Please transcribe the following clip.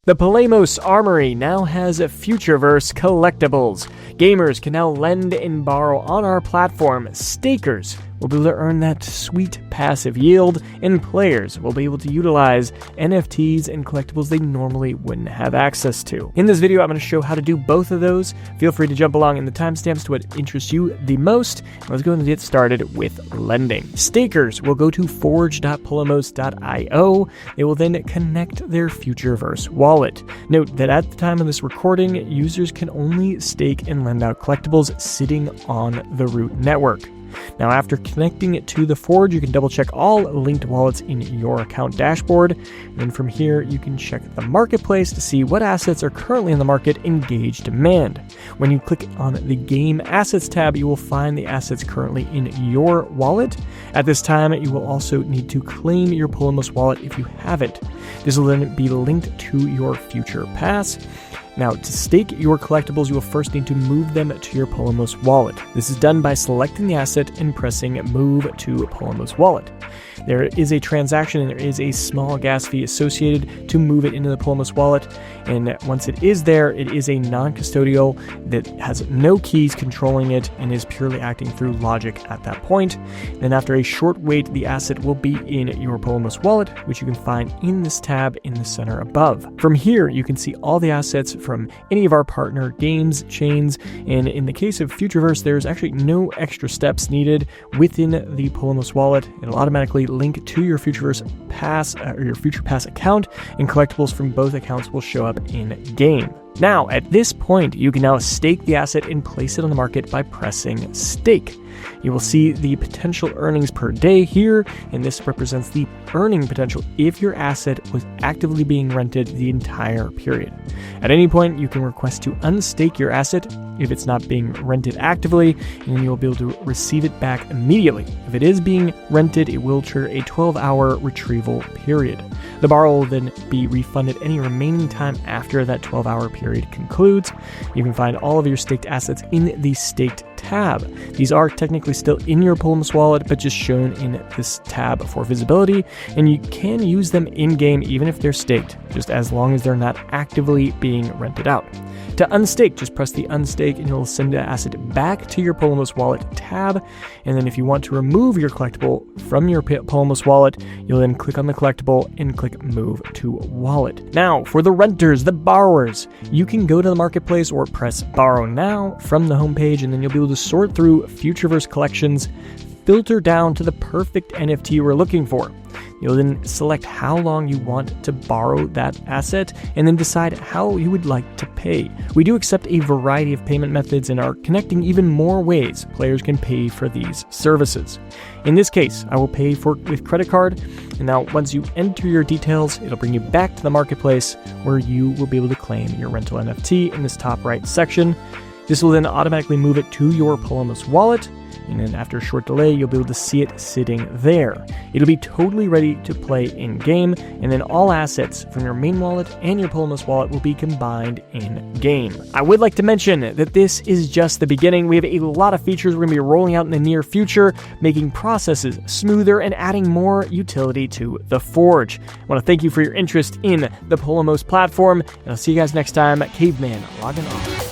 The Polemos Armory now has Futureverse collectibles. Gamers can now lend and borrow on our platform. Stakers will be able to earn that sweet passive yield, and players will be able to utilize NFTs and collectibles they normally wouldn't have access to. In this video, I'm going to show how to do both of those. Feel free to jump along in the timestamps to what interests you the most. Let's go and get started with lending. Stakers will go to forge.polemos.io. They will then connect their Futureverse wallet. Note that at the time of this recording, users can only stake and lend out collectibles sitting on the root network. Now, after connecting it to the Forge, you can double check all linked wallets in your account dashboard. And then from here, you can check the marketplace to see what assets are currently in the market and gauge demand. When you click on the Game Assets tab, you will find the assets currently in your wallet. At this time, you will also need to claim your Polemos wallet if you haven't. This will then be linked to your Future Pass. Now, to stake your collectibles, you will first need to move them to your Polemos wallet. This is done by selecting the asset and pressing Move to Polemos wallet. There is a transaction and there is a small gas fee associated to move it into the Polemos wallet. And once it is there, it is a non-custodial that has no keys controlling it and is purely acting through logic at that point. Then after a short wait, the asset will be in your Polemos wallet, which you can find in this tab in the center above. From here, you can see all the assets from any of our partner games, chains, and in the case of Futureverse, there's actually no extra steps needed within the Polemos wallet. It'll automatically link to your Futureverse Pass or your Future Pass account, and collectibles from both accounts will show up in game. Now, at this point, you can now stake the asset and place it on the market by pressing stake. You will see the potential earnings per day here, and this represents the earning potential if your asset was actively being rented the entire period. At any point, you can request to unstake your asset if it's not being rented actively, and then you'll be able to receive it back immediately. If it is being rented, it will trigger a 12-hour retrieval period. The borrower will then be refunded any remaining time after that 12-hour period concludes. You can find all of your staked assets in the Staked tab. These are technically still in your Polemos wallet, but just shown in this tab for visibility, and you can use them in-game even if they're staked, just as long as they're not actively being rented out. To unstake, just press the unstake and it'll send the asset back to your Polemos wallet tab. And then if you want to remove your collectible from your Polemos wallet, you'll then click on the collectible and click Move to Wallet. Now, for the renters, the borrowers, you can go to the marketplace or press Borrow Now from the homepage, and then you'll be able to sort through Futureverse collections, filter down to the perfect NFT we're looking for. You'll then select how long you want to borrow that asset and then decide how you would like to pay. We do accept a variety of payment methods and are connecting even more ways players can pay for these services. In this case, I will pay with credit card, and now once you enter your details, it'll bring you back to the marketplace where you will be able to claim your rental NFT in this top right section. This will then automatically move it to your Polemos wallet, and then after a short delay, you'll be able to see it sitting there. It'll be totally ready to play in-game, and then all assets from your main wallet and your Polemos wallet will be combined in-game. I would like to mention that this is just the beginning. We have a lot of features we're going to be rolling out in the near future, making processes smoother and adding more utility to the Forge. I want to thank you for your interest in the Polemos platform, and I'll see you guys next time. Caveman, logging off.